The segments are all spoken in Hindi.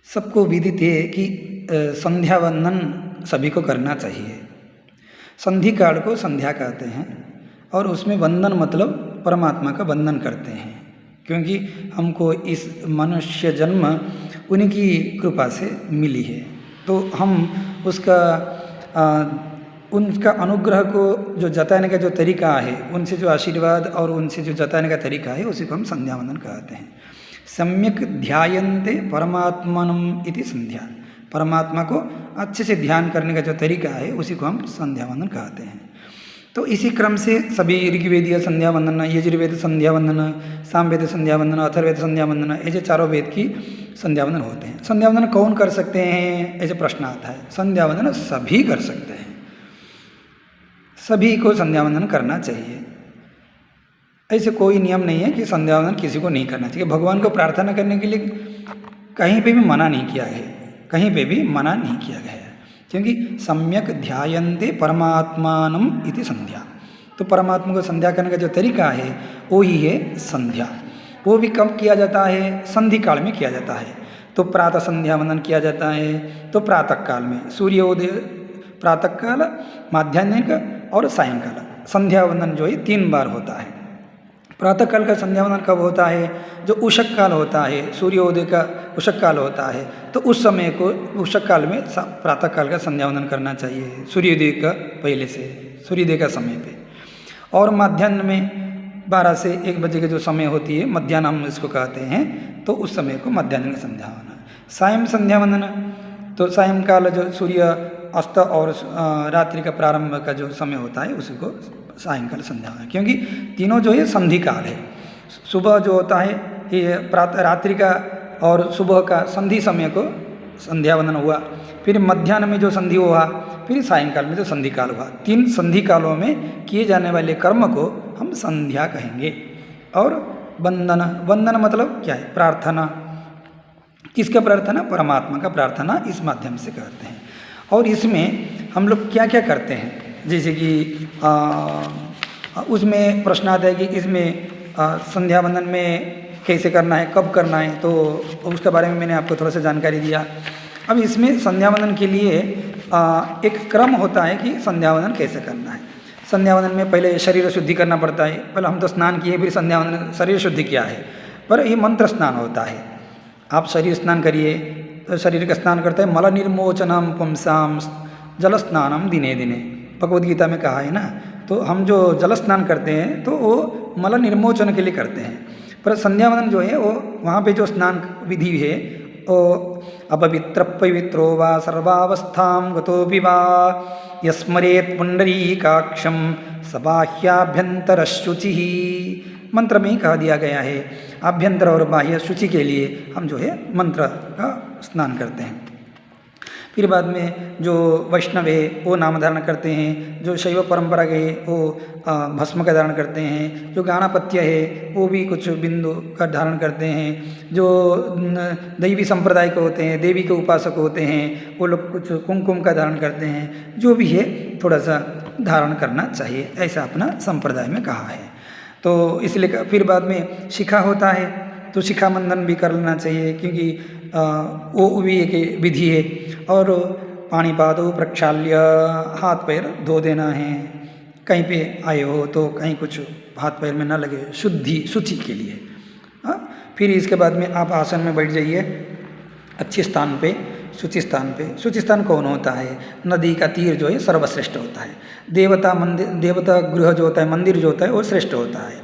सबको विदित है कि संध्या वंदन सभी को करना चाहिए। संधि काल को संध्या कहते हैं और उसमें वंदन मतलब परमात्मा का वंदन करते हैं, क्योंकि हमको इस मनुष्य जन्म उनकी कृपा से मिली है। तो हम उसका उनका अनुग्रह को जो जताने का जो तरीका है, उनसे जो आशीर्वाद और उनसे जो जताने का तरीका है, उसी को हम संध्या वंदन कहते हैं। सम्यक ध्यायन्ते परमात्मनम इति संध्या, परमात्मा को अच्छे से ध्यान करने का जो तरीका है उसी को हम संध्या वंदन कहते हैं। तो इसी क्रम से सभी ऋग्वेदीय संध्या वंदन, यजुर्वेद संध्या वंदन, सामवेद संध्या वंदन, अथर्ववेद संध्या वंदन, ऐसे चारों वेद की संध्या वंदन होते हैं। संध्या वंदन कौन कर सकते हैं, ऐसे प्रश्न आता है। संध्या वंदन सभी कर सकते हैं, सभी को संध्या वंदन करना चाहिए। ऐसे कोई नियम नहीं है कि संध्या वंदन किसी को नहीं करना चाहिए। भगवान को प्रार्थना करने के लिए कहीं पे भी मना नहीं किया है, कहीं पे भी मना नहीं किया गया है, क्योंकि सम्यक ध्यायन्ते परमात्मानम इति संध्या। तो परमात्मा को संध्या करने का जो तरीका है वो ही है संध्या। वो भी कब किया जाता है, संधि काल में किया जाता है। तो प्रातः संध्या वंदन किया जाता है तो प्रातः काल में, सूर्योदय प्रातः काल, माध्याह्निक और सायंकाल संध्या वंदन जो है 3 बार होता है। प्रातः काल का संध्या वंदन कब होता है, जो उषक काल होता है, सूर्योदय का उषक काल होता है, तो उस समय को उषक काल में प्रातः काल का संध्या वंदन करना चाहिए, सूर्योदय का पहले से, सूर्योदय का समय पे। और मध्याह्न में 12 से 1 बजे की जो समय होती है, मध्याह्न हम इसको कहते हैं, तो उस समय को मध्याह्न का संध्या वंदन। सायं संध्या वंदन, तो सायंकाल जो सूर्य अस्त और रात्रि का प्रारंभ का जो समय होता है उसी को सायंकाल संध्या वंदन, क्योंकि तीनों जो है संधि काल है। सुबह जो होता है ये रात्रि का और सुबह का संधि समय को संध्या वंदन हुआ, फिर मध्याह्न में जो संधि हुआ, फिर सायंकाल में जो संधि काल हुआ। 3 संधि कालों में किए जाने वाले कर्म को हम संध्या कहेंगे। और वंदन, वंदन मतलब क्या है, प्रार्थना। किसका प्रार्थना, परमात्मा का प्रार्थना इस माध्यम से करते हैं। और इसमें हम लोग क्या क्या करते हैं, जैसे कि उसमें प्रश्न आता है कि इसमें संध्या वंदन में कैसे करना है, कब करना है, तो उसके बारे में मैंने आपको थोड़ा सा जानकारी दिया। अब इसमें संध्या वंदन के लिए एक क्रम होता है कि संध्या वंदन कैसे करना है। संध्या वंदन में पहले शरीर शुद्धि करना पड़ता है। पहले हम तो स्नान किए, फिर संध्या वंदन शरीर शुद्धि किया है, पर ये मंत्र स्नान होता है। आप शरीर स्नान करिए, तो शरीर का स्नान करता है। मल निर्मोचनम पुंसाम जल स्नानम दिने दिने, भगवद गीता में कहा है ना। तो हम जो जल स्नान करते हैं तो वो मल निर्मोचन के लिए करते हैं, पर संध्या वंदन जो है वो वहाँ पे जो स्नान विधि है वो अपवित्र पवित्रो वा सर्वावस्थां गतोऽपि वा यस्मरेत् पुंडरीकाक्षं सबाह्याभ्यंतर शुचिः, मंत्र में ही कहा दिया गया है। आभ्यंतर और बाह्य शुचि के लिए हम जो है मंत्र का स्नान करते हैं। फिर बाद में जो वैष्णव है वो नाम धारण करते हैं, जो शैव परंपरा के वो भस्म का धारण करते हैं, जो गानापत्य है वो भी कुछ बिंदु का धारण करते हैं, जो दैवी संप्रदाय के होते हैं, देवी के उपासक होते हैं, वो लोग कुछ कुमकुम का धारण करते हैं। जो भी है थोड़ा सा धारण करना चाहिए, ऐसा अपना संप्रदाय में कहा है। तो इसलिए फिर बाद में शिखा होता है, तो शिखा बंधन भी कर लेना चाहिए, क्योंकि वो भी एक विधि है। और पाणिपादो प्रक्षाल्य, हाथ पैर धो देना है। कहीं पे आए हो तो कहीं कुछ हाथ पैर में ना लगे, शुचि के लिए। फिर इसके बाद में आप आसन में बैठ जाइए अच्छे स्थान पे, शुचि स्थान पे। शुचि स्थान कौन होता है, नदी का तीर जो है सर्वश्रेष्ठ होता है। देवता मंदिर, देवता गृह जो होता है, मंदिर जो होता है वो श्रेष्ठ होता है।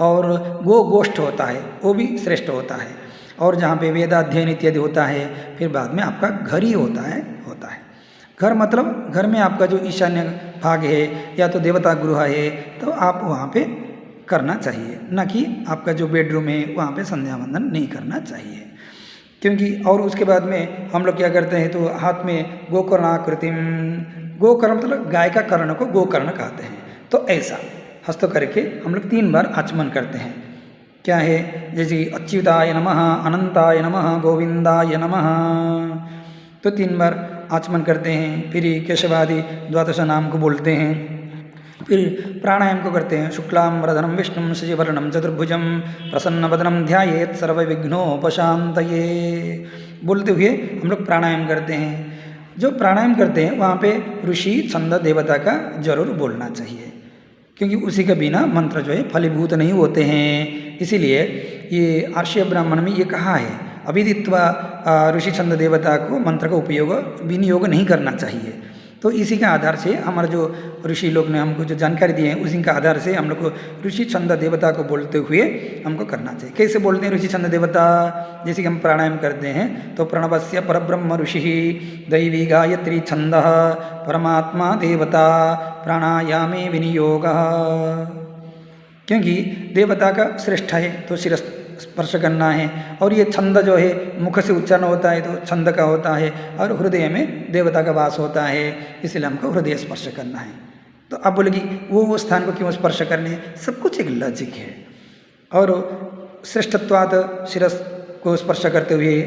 और गोष्ठ होता है वो भी श्रेष्ठ होता है। और जहाँ पे वेदाध्ययन इत्यादि होता है, फिर बाद में आपका घर ही होता है। घर मतलब घर में आपका जो ईशान्य भाग है या तो देवता गृह है, तो आप वहाँ पे करना चाहिए, न कि आपका जो बेडरूम है वहाँ पे संध्या वंदन नहीं करना चाहिए। क्योंकि और उसके बाद में हम लोग क्या करते हैं, तो हाथ में गोकर्णाकृतिम, गोकर्ण मतलब गाय का कर्ण को गोकर्ण कहते हैं। तो ऐसा हस्त करके हम लोग 3 बार आचमन करते हैं। क्या है, जैसे अच्युताय नमः, अनंताय नमः, गोविंदाय नमः, तो 3 बार आचमन करते हैं। फिर केशवादि द्वादश नाम को बोलते हैं। फिर प्राणायाम को करते हैं। शुक्लां वरदनं विष्णुं शशिवर्णं चतुर्भुजं प्रसन्नवदनं ध्यायेत् सर्वविघ्नोपशान्तये। बोलते हुए हम लोग प्राणायाम करते हैं। जो प्राणायाम करते हैं वहाँ पे ऋषि छंद देवता का जरूर बोलना चाहिए, क्योंकि उसी के बिना मंत्र जो है फलीभूत नहीं होते हैं। इसीलिए ये आर्षीय ब्राह्मण में ये कहा है, अभिदित्वा ऋषि छंद देवता को मंत्र का उपयोग विनियोग नहीं करना चाहिए। तो इसी के आधार से हमारा जो ऋषि लोग ने हमको जो जानकारी दी है, उसी के आधार से हम लोग को ऋषि छंद देवता को बोलते हुए हमको करना चाहिए। कैसे बोलते हैं ऋषि छंद देवता? जैसे कि हम प्राणायाम करते हैं तो प्रणवस्य परब्रह्म ऋषि दैवी गायत्री छंद परमात्मा देवता प्राणायामे विनियोग। क्योंकि देवता का श्रेष्ठ है तो शिरस स्पर्श करना है, और ये छंद जो है मुख से उच्चारण होता है तो छंद का होता है, और हृदय में देवता का वास होता है, इसलिए हमको हृदय स्पर्श करना है। तो आप बोलेगी वो स्थान को क्यों स्पर्श करने? सब कुछ एक लॉजिक है। और श्रेष्ठत्वात् शिरस को स्पर्श करते हुए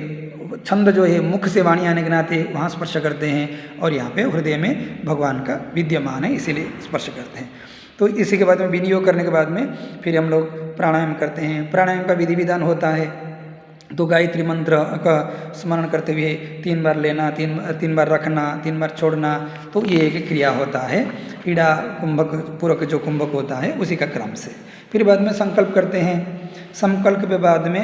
छंद जो है मुख से वाणी आने के नाते वहाँ स्पर्श करते हैं, और यहाँ पे हृदय में भगवान का विद्यमान है, इसीलिए स्पर्श करते हैं। तो इसी के बाद में विनियोग करने के बाद में फिर हम लोग प्राणायाम करते हैं। प्राणायाम का विधि विधान होता है, तो गायत्री मंत्र का स्मरण करते हुए 3 बार लेना, 3 बार रखना, 3 बार छोड़ना, तो ये एक क्रिया होता है। ईड़ा कुंभक पूरक जो कुंभक होता है उसी का क्रम से। फिर बाद में संकल्प करते हैं। संकल्प के बाद में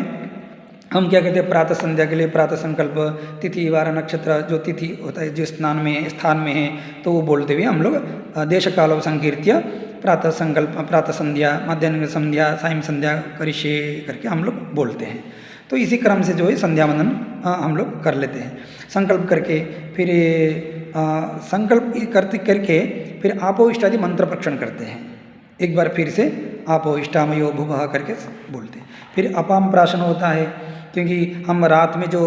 हम क्या कहते हैं, प्रातः संध्या के लिए प्रातः संकल्प, तिथि वार नक्षत्र जो तिथि होता है जिस स्थान में है तो वो बोलते हुए हम लोग देश काल संकीर्त्य प्रातः संकल्प, प्रातः संध्या, मध्याह्न संध्या, सायं संध्या करिष्ये करके हम लोग बोलते हैं। तो इसी क्रम से जो है संध्या वंदन हम लोग कर लेते हैं। संकल्प करके फिर संकल्प करके फिर आपो इष्टादि मंत्र प्रक्षण करते हैं। एक बार फिर से आपो इष्टामयो भुवः करके बोलते हैं। फिर अपाम प्राशन होता है, क्योंकि हम रात में जो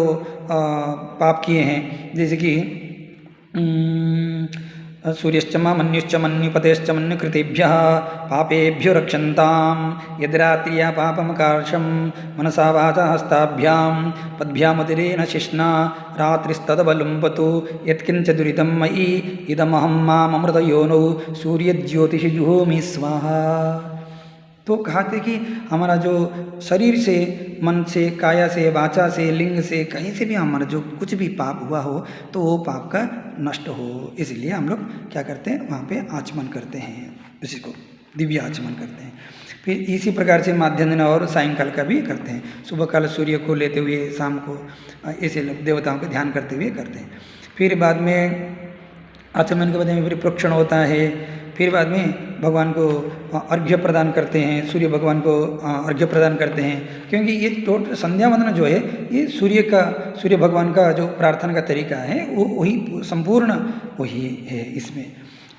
पाप किए हैं, जैसे कि सूर्यश्च मन्युश्च मन्युपतेश्च मन्युकृतेभ्यः पापेभ्यो रक्षन्तां यद्रात्र्या पापमकार्षं मनसा वाचा हस्ताभ्यां पद्भ्यामुदिरेण शिष्णा रात्रिस्तदबलुम्पतु यत्किञ्च दुरितं मयि इदमहं माममृतयोनौ सूर्यज्योतिषि जुहोमि स्वाहा। तो कहा थे कि हमारा जो शरीर से, मन से, काया से, वाचा से, लिंग से, कहीं से भी हमारा जो कुछ भी पाप हुआ हो तो वो पाप का नष्ट हो, इसलिए हम लोग क्या करते हैं, वहाँ पे आचमन करते हैं, उसी को दिव्य आचमन करते हैं। फिर इसी प्रकार से माध्याह्न और सायंकाल का भी करते हैं। सुबह काल सूर्य को लेते हुए शाम को ऐसे देवताओं का ध्यान करते हुए करते हैं। फिर बाद में आचमन के बाद में फिर प्रोक्षण होता है। फिर बाद में भगवान को अर्घ्य प्रदान करते हैं, सूर्य भगवान को अर्घ्य प्रदान करते हैं, क्योंकि ये टोटल संध्या वंदन जो है ये सूर्य भगवान का जो प्रार्थना का तरीका है वो वही संपूर्ण वही है इसमें।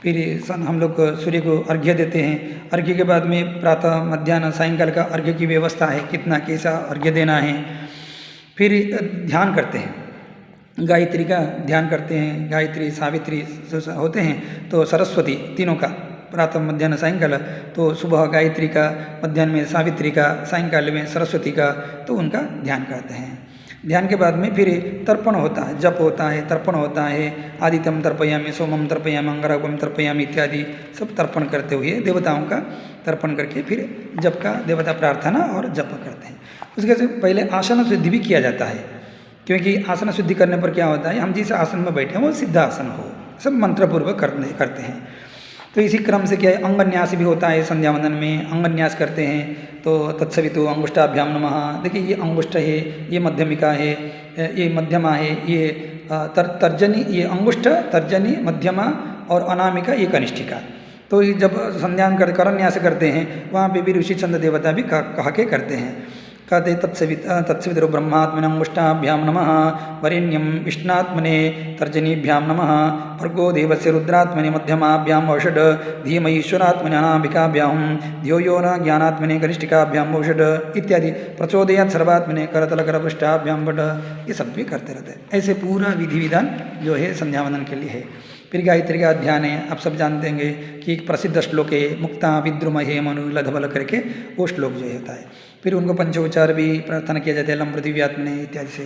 फिर हम लोग सूर्य को अर्घ्य देते हैं। अर्घ्य के बाद में प्रातः मध्याह्न सायंकाल का अर्घ्य की व्यवस्था है, कितना कैसा अर्घ्य देना है। फिर ध्यान करते हैं, गायत्री का ध्यान करते हैं। गायत्री, सावित्री होते हैं तो सरस्वती तीनों का प्रातः मध्याह्न सायंकाल, तो सुबह गायत्री का, मध्याह्न में सावित्री का, सायंकाल में सरस्वती का, तो उनका ध्यान करते हैं। ध्यान के बाद में फिर तर्पण होता है, जप होता है, तर्पण होता है। आदित्यम तर्पयामि, सोमम तर्पयामि, अंगारकम तर्पयामि इत्यादि सब तर्पण करते हुए देवताओं का तर्पण करके फिर जप का देवता प्रार्थना और जप करते हैं। उसके से पहले आसन शुद्धि भी किया जाता है, क्योंकि आसन शुद्धि करने पर क्या होता है, हम जिस आसन में बैठे हैं वो सिद्धासन हो, सब मंत्रपूर्वक करते हैं। तो इसी क्रम से क्या है, अंगन्यास भी होता है संध्या वंदन में, अंगन्यास करते हैं। तो तत्सवितु अंगुष्ठाभ्याम नमः। देखिए ये अंगुष्ठ है, ये मध्यमिका है, ये मध्यमा है, ये तर्जनी, ये अंगुष्ठ, तर्जनी, मध्यमा और अनामिका, ये कनिष्ठिका। तो ये जब संध्या करन्यास करते हैं वहाँ पे भी ऋषि छंद देवता भी कहा के करते हैं। कहते तत्सवितुर् ब्रह्मात्मने अंगुष्ठाभ्याम नमः, वरेण्यं विष्णात्मने तर्जनीभ्याम नमः, भर्गो देवस्य रुद्रात्मने मध्यमाभ्याम औषध, धीमहि ईश्वरात्मने अनामिकाभ्यां, धियो यो न ज्ञानात्मने कनिष्ठिकाभ्याम औषध इत्यादि, प्रचोदयात् सर्वात्मने करतलकरपृष्ठाभ्याम वट, ये सब भी करते रहते हैं। ऐसे पूरा विधि विधान जो है संध्या वंदन के लिए है। फिर गायत्री का ध्यान है, आप सब जानते होंगे कि एक प्रसिद्ध श्लोक है, मुक्ता विद्रुमहे मनुलधबल करके, वो श्लोक जो होता है। फिर उनको पंचोपचार भी प्रार्थना किया जाता है, लम पृथिव्यात्मने इत्यादि से।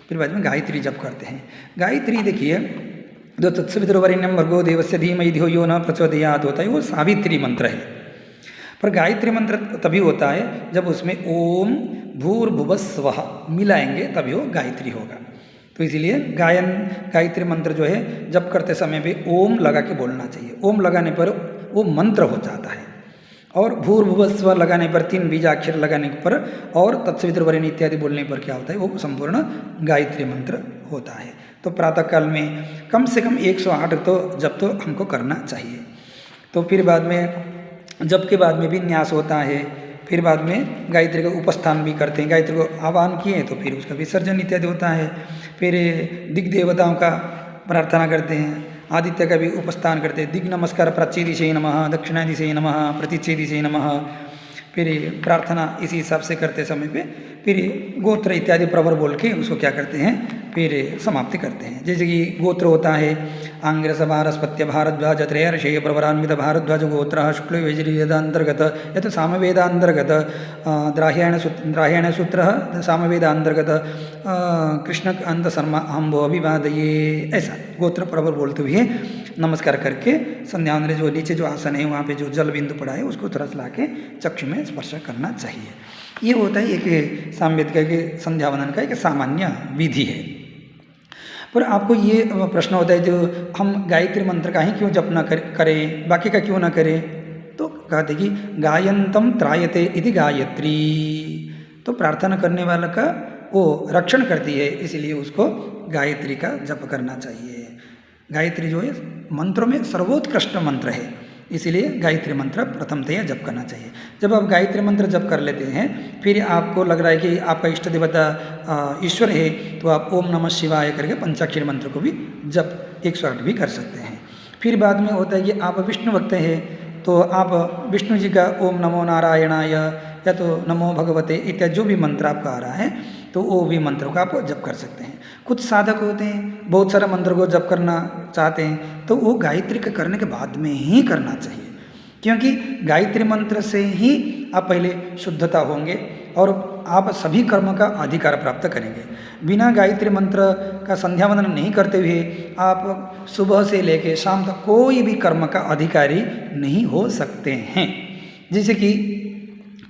फिर बाद में गायत्री जप करते हैं। गायत्री देखिए जो तत्सवितुर्वरेण्यं भर्गो देवस्य धीमहि धियो यो न प्रचोदयात् होता है, वो सावित्री मंत्र है। पर गायत्री मंत्र तभी होता है जब उसमें ओम भूर्भुवः स्वः मिलाएंगे, तभी वो गायत्री होगा। तो इसीलिए गायत्री मंत्र जो है जप करते समय भी ओम लगा के बोलना चाहिए। ओम लगाने पर वो मंत्र हो जाता है। और भूर्भुवस्व लगाने पर 3 बीजाक्षर लगाने पर और तत्सवितुर्वरेण्यं इत्यादि बोलने पर क्या होता है, वो संपूर्ण गायत्री मंत्र होता है। तो प्रातःकाल में कम से कम 108 तो जप तो हमको करना चाहिए। तो फिर बाद में जप के बाद में भी न्यास होता है। फिर बाद में गायत्री का उपस्थान भी करते हैं। गायत्री को आह्वान किए तो फिर उसका विसर्जन इत्यादि होता है। फिर दिग्देवताओं का प्रार्थना करते हैं। आदित्य का भी उपस्थान करते हैं। दिग् नमस्कार प्राच्य दिशे नमः, दक्षिणा दिशे नमः, प्रतीच्य दिशे नमः। फिर प्रार्थना इसी हिसाब से करते समय पे फिर गोत्र इत्यादि प्रवर बोल के उसको क्या करते हैं, फिर समाप्ति करते हैं। जैसे कि गोत्र होता है आंग्रस भारस्पत्य भारद्वाज त्रयर्षेय प्रवरान्वित भारद्वाज गोत्र शुक्ल यजुर्वेदांतर्गत यत् सामवेदांतर्गत द्राह्यण सूत्र सामवेदांतर्गत कृष्ण अंत शर्मा अम्बो अभिवादये, ऐसा गोत्र प्रवर बोलते हुए नमस्कार करके संध्या वंदन जो नीचे जो आसन है वहाँ पे जो जल बिंदु पड़ा है उसको थोड़ा सा ला के चक्षु में स्पर्श करना चाहिए। ये होता है एक सामवेद का एक संध्या वंदन का एक सामान्य विधि है। पर आपको ये प्रश्न होता है जो हम गायत्री मंत्र का ही क्यों जप न करें, बाकी का क्यों ना करें, तो कहते कि गायन्तम त्रायते इति गायत्री, तो प्रार्थना करने वाला का वो रक्षण करती है, इसीलिए उसको गायत्री का जप करना चाहिए। गायत्री जो है मंत्रों में सर्वोत्कृष्ट मंत्र है, इसीलिए गायत्री मंत्र प्रथमतया जप करना चाहिए। जब आप गायत्री मंत्र जप कर लेते हैं फिर आपको लग रहा है कि आपका इष्ट देवता ईश्वर है, तो आप ओम नमः शिवाय करके पंचाक्षरी मंत्र को भी जप 108 भी कर सकते हैं। फिर बाद में होता है कि आप विष्णु भक्त हैं तो आप विष्णु जी का ओम नमो नारायणाय या तो नमो भगवते इत्यादि जो भी मंत्र आपका आ रहा है तो वो भी मंत्रों का आप जप कर सकते हैं। कुछ साधक होते हैं बहुत सारे मंत्र को जप करना चाहते हैं तो वो गायत्री का करने के बाद में ही करना चाहिए, क्योंकि गायत्री मंत्र से ही आप पहले शुद्धता होंगे और आप सभी कर्म का अधिकार प्राप्त करेंगे। बिना गायत्री मंत्र का संध्या वंदन नहीं करते हुए आप सुबह से लेकर शाम तक कोई भी कर्म का अधिकारी नहीं हो सकते हैं। जैसे कि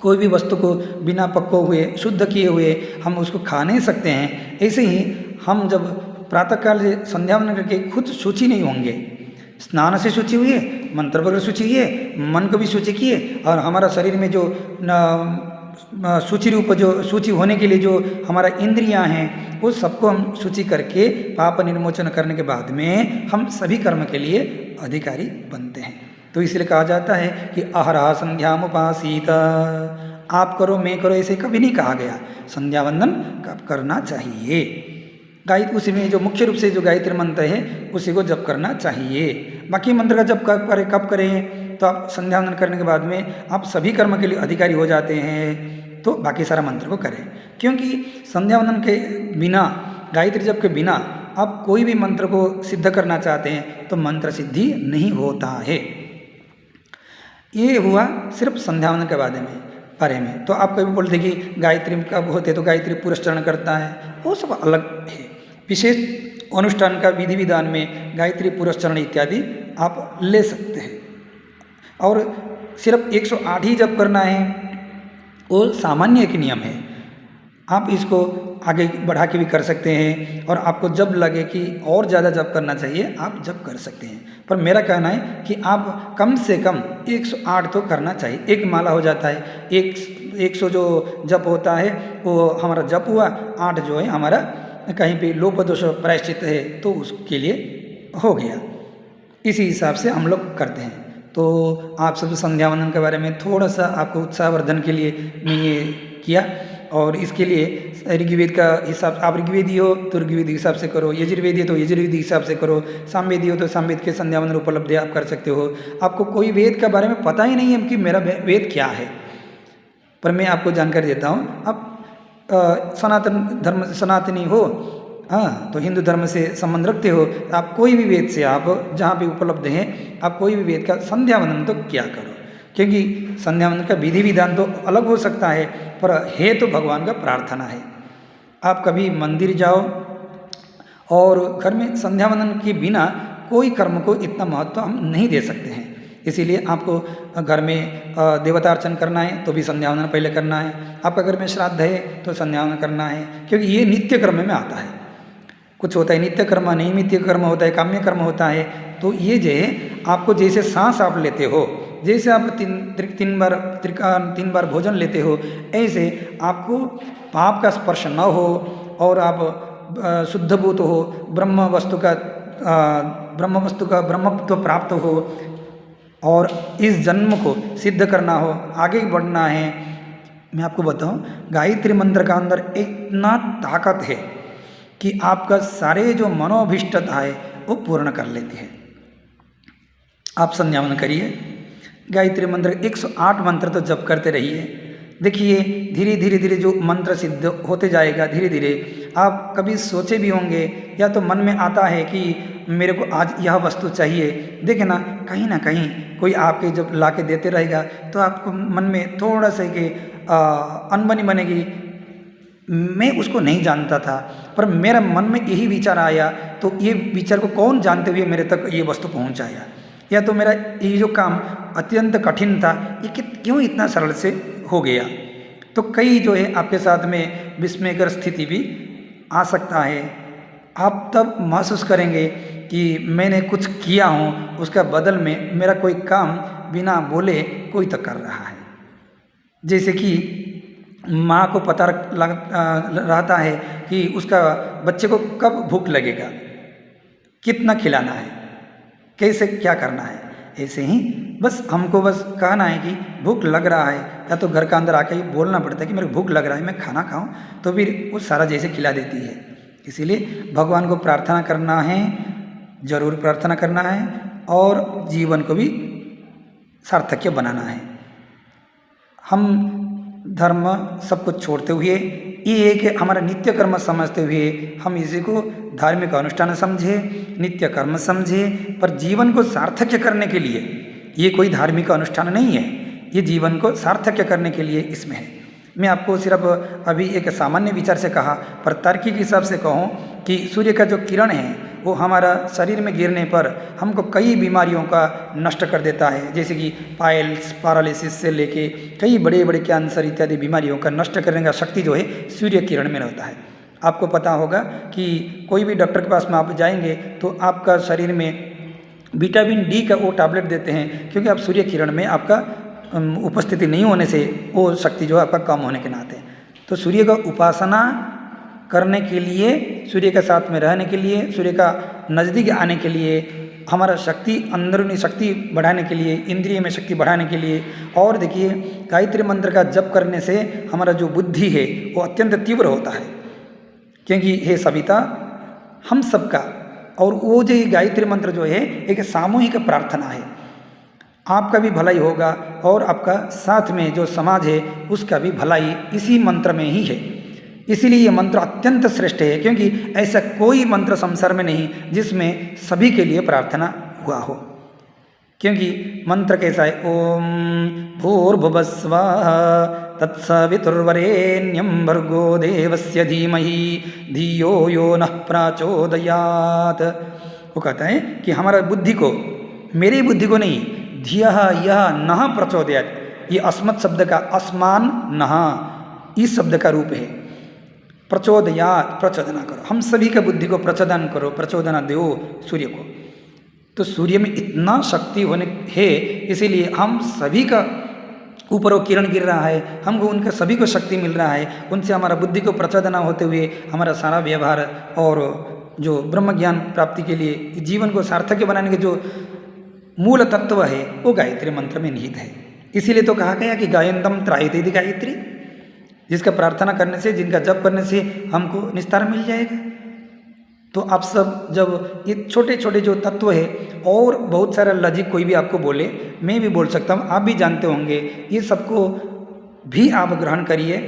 कोई भी वस्तु को बिना पक्को हुए शुद्ध किए हुए हम उसको खा नहीं सकते हैं, ऐसे ही हम जब प्रातःकाल से संध्या वंदन करके खुद शुचि नहीं होंगे, स्नान से शुचि हुए, मंत्र वगैरह शुचि हुए, मन को भी शुचि किए और हमारा शरीर में जो शुचि रूप जो शुचि होने के लिए जो हमारा इंद्रियां हैं वो सबको हम शुचि करके पाप निर्मोचन करने के बाद में हम सभी कर्म के लिए अधिकारी बनते हैं। तो इसलिए कहा जाता है कि अहरह संध्यामुपासीत, आप करो मैं करो ऐसे कभी नहीं कहा गया, संध्या वंदन करना चाहिए। उसी में जो मुख्य रूप से जो गायत्री मंत्र है उसी को जप करना चाहिए। बाकी मंत्र का जप कब करें, तो आप संध्या वंदन करने के बाद में आप सभी कर्म के लिए अधिकारी हो जाते हैं तो बाकी सारा मंत्र को करें, क्योंकि संध्या वंदन के बिना गायत्री जप के बिना आप कोई भी मंत्र को सिद्ध करना चाहते हैं तो मंत्र सिद्धि नहीं होता है। ये हुआ सिर्फ संध्या वंदन के बारे में। तो आप कभी बोलते कि गायत्री कब होते तो गायत्री पुरस्चरण करता है, वो सब अलग है। विशेष अनुष्ठान का विधि विधान में गायत्री पुरस्चरण इत्यादि आप ले सकते हैं। और सिर्फ 108 ही जप करना है वो सामान्य एक नियम है, आप इसको आगे बढ़ा के भी कर सकते हैं और आपको जब लगे कि और ज़्यादा जप करना चाहिए आप जप कर सकते हैं। पर मेरा कहना है कि आप कम से कम 108 तो करना चाहिए। एक माला हो जाता है, 100 जो जप होता है वो हमारा जप हुआ, 8 जो है हमारा कहीं पे लोप दोष प्रायश्चित है तो उसके लिए हो गया। इसी हिसाब से हम लोग करते हैं। तो आप सब संध्या वंदन के बारे में थोड़ा सा आपको उत्साहवर्धन के लिए मैं ये किया, और इसके लिए ऋग्वेद का हिसाब, आप ऋग्वेदी हो तो ऋग्वेद हिसाब से करो, यजुर्वेदी हो तो यजुर्वेदी हिसाब से करो, सामवेदी हो तो सामवेद के संध्या वंदन उपलब्ध आप कर सकते हो। आपको कोई वेद के बारे में पता ही नहीं है कि मेरा वेद क्या है, पर मैं आपको जानकारी देता हूँ। आप सनातनी हो, हाँ, तो हिंदू धर्म से संबंध रखते हो, आप कोई भी वेद से आप जहाँ पे उपलब्ध हैं आप कोई भी वेद का संध्या वंदन तो क्या करो, क्योंकि संध्या वंदन का विधि विधान तो अलग हो सकता है पर है तो भगवान का प्रार्थना है। आप कभी मंदिर जाओ और घर में संध्या वंदन के बिना कोई कर्म को इतना महत्व हम नहीं दे सकते हैं। इसीलिए आपको घर में देवतार्चन करना है तो भी संध्या वंदन पहले करना है, आपका घर में श्राद्ध है तो संध्या वंदन करना है, क्योंकि ये नित्य कर्म में आता है। कुछ होता है नित्य कर्म, नैमित्तिक कर्म होता है, काम्य कर्म होता है। तो ये जो है आपको जैसे सांस आप लेते हो, जैसे आप तीन बार भोजन लेते हो, ऐसे आपको पाप का स्पर्श न हो और आप शुद्धभूत हो, ब्रह्म वस्तु का ब्रह्मत्व प्राप्त हो और इस जन्म को सिद्ध करना हो, आगे बढ़ना है। मैं आपको बताऊं, गायत्री मंत्र का अंदर इतना ताकत है कि आपका सारे जो मनोभीष्टता है वो पूर्ण कर लेती है। आप संध्यावन करिए, गायत्री मंत्र 108 मंत्र तो जप करते रहिए। देखिए धीरे धीरे धीरे जो मंत्र सिद्ध होते जाएगा, धीरे धीरे आप कभी सोचे भी होंगे या तो मन में आता है कि मेरे को आज यह वस्तु चाहिए, देखे ना कहीं कोई आपके जब ला के देते रहेगा तो आपको मन में थोड़ा सा कि अनबनी बनेगी, मैं उसको नहीं जानता था पर मेरा मन में यही विचार आया, तो ये विचार को कौन जानते हुए मेरे तक ये वस्तु पहुंचाया, या तो मेरा ये जो काम अत्यंत कठिन था ये क्यों इतना सरल से हो गया। तो कई जो है आपके साथ में विस्मयकर स्थिति भी आ सकता है। आप तब महसूस करेंगे कि मैंने कुछ किया हूँ, उसका बदल में मेरा कोई काम बिना बोले कोई तो कर रहा है। जैसे कि माँ को पता रहता है कि उसका बच्चे को कब भूख लगेगा, कितना खिलाना है, कैसे क्या करना है, ऐसे ही बस हमको बस कहना है कि भूख लग रहा है, या तो घर का अंदर आके ही बोलना पड़ता है कि मेरे को भूख लग रहा है, मैं खाना खाऊं, तो फिर वो सारा जैसे खिला देती है। इसीलिए भगवान को प्रार्थना करना है, जरूर प्रार्थना करना है और जीवन को भी सार्थक्य बनाना है। हम धर्म सब कुछ छोड़ते हुए ये एक हमारा नित्य कर्म समझते हुए हम इसी को धार्मिक अनुष्ठान समझे, नित्य कर्म समझे, पर जीवन को सार्थक्य करने के लिए ये कोई धार्मिक अनुष्ठान नहीं है, ये जीवन को सार्थक्य करने के लिए इसमें है। मैं आपको सिर्फ अभी एक सामान्य विचार से कहा, पर तार्किक हिसाब से कहूँ कि सूर्य का जो किरण है वो हमारा शरीर में गिरने पर हमको कई बीमारियों का नष्ट कर देता है, जैसे कि पाइल्स, पैरालिसिस से लेके कई बड़े बड़े कैंसर इत्यादि बीमारियों का नष्ट करने का शक्ति जो है सूर्य किरण में रहता है। आपको पता होगा कि कोई भी डॉक्टर के पास में आप जाएंगे तो आपका शरीर में विटामिन डी का वो टैबलेट देते हैं, क्योंकि आप सूर्य किरण में आपका उपस्थिति नहीं होने से वो शक्ति जो है आपका कम होने के नाते। तो सूर्य का उपासना करने के लिए, सूर्य के साथ में रहने के लिए, सूर्य का नज़दीक आने के लिए, हमारा शक्ति अंदरूनी शक्ति बढ़ाने के लिए, इंद्रिय में शक्ति बढ़ाने के लिए। और देखिए गायत्री मंत्र का जप करने से हमारा जो बुद्धि है वो अत्यंत तीव्र होता है, क्योंकि हे सविता हम सबका, और वो जो गायत्री मंत्र जो है एक सामूहिक प्रार्थना है, आपका भी भलाई होगा और आपका साथ में जो समाज है उसका भी भलाई इसी मंत्र में ही है। इसीलिए ये मंत्र अत्यंत श्रेष्ठ है, क्योंकि ऐसा कोई मंत्र संसार में नहीं जिसमें सभी के लिए प्रार्थना हुआ हो। क्योंकि मंत्र कैसा है, ओम भूर्भुवस्वाहा तत्सवितुर्वरेण्यं भर्गो देवस्य धीमहि धियो यो नः प्रचोदयात्। वो कहता है कि हमारा बुद्धि को, मेरी बुद्धि को नहीं, धियः यः नः प्रचोदयात्, ये अस्मत् शब्द का अस्मान नः इस शब्द का रूप है। प्रचोदयात्, प्रचोदना करो, हम सभी का बुद्धि को प्रचोदन करो, प्रचोदना दो सूर्य को। तो सूर्य में इतना शक्ति होने है, इसीलिए हम सभी का ऊपर वो किरण गिर रहा है, हमको उनका सभी को शक्ति मिल रहा है, उनसे हमारा बुद्धि को प्रचोदना होते हुए हमारा सारा व्यवहार और जो ब्रह्म ज्ञान प्राप्ति के लिए जीवन को सार्थक्य बनाने के जो मूल तत्व है वो गायत्री मंत्र में निहित है। इसीलिए तो कहा गया कि गायन्तम त्रायते इति गायत्री, जिसका प्रार्थना करने से, जिनका जप करने से हमको निस्तार मिल जाएगा। तो आप सब जब ये छोटे छोटे जो तत्व है, और बहुत सारा लॉजिक कोई भी आपको बोले, मैं भी बोल सकता हूँ, आप भी जानते होंगे, ये सबको भी आप ग्रहण करिए।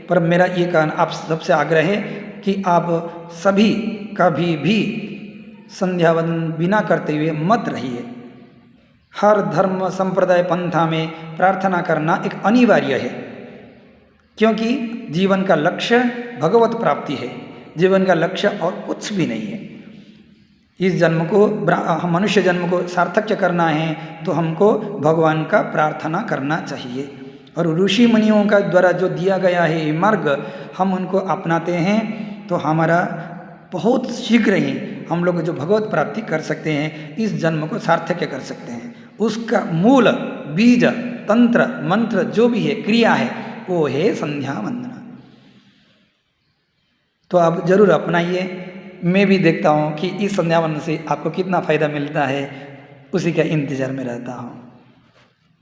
पर मेरा ये कहना आप सबसे आग्रह है कि आप सभी कभी भी संध्यावंदन बिना करते हुए मत रहिए। हर धर्म संप्रदाय पंथा में प्रार्थना करना एक अनिवार्य है, क्योंकि जीवन का लक्ष्य भगवत प्राप्ति है, जीवन का लक्ष्य और कुछ भी नहीं है। इस जन्म को, मनुष्य जन्म को सार्थक्य करना है तो हमको भगवान का प्रार्थना करना चाहिए। और ऋषि मुनियों का द्वारा जो दिया गया है ये मार्ग, हम उनको अपनाते हैं तो हमारा बहुत शीघ्र ही हम लोग जो भगवत प्राप्ति कर सकते हैं, इस जन्म को सार्थक कर सकते हैं। उसका मूल बीज तंत्र मंत्र जो भी है, क्रिया है, वो है संध्या वंदना। तो आप जरूर अपनाइए। मैं भी देखता हूँ कि इस संध्या वंदन से आपको कितना फ़ायदा मिलता है, उसी का इंतज़ार में रहता हूँ।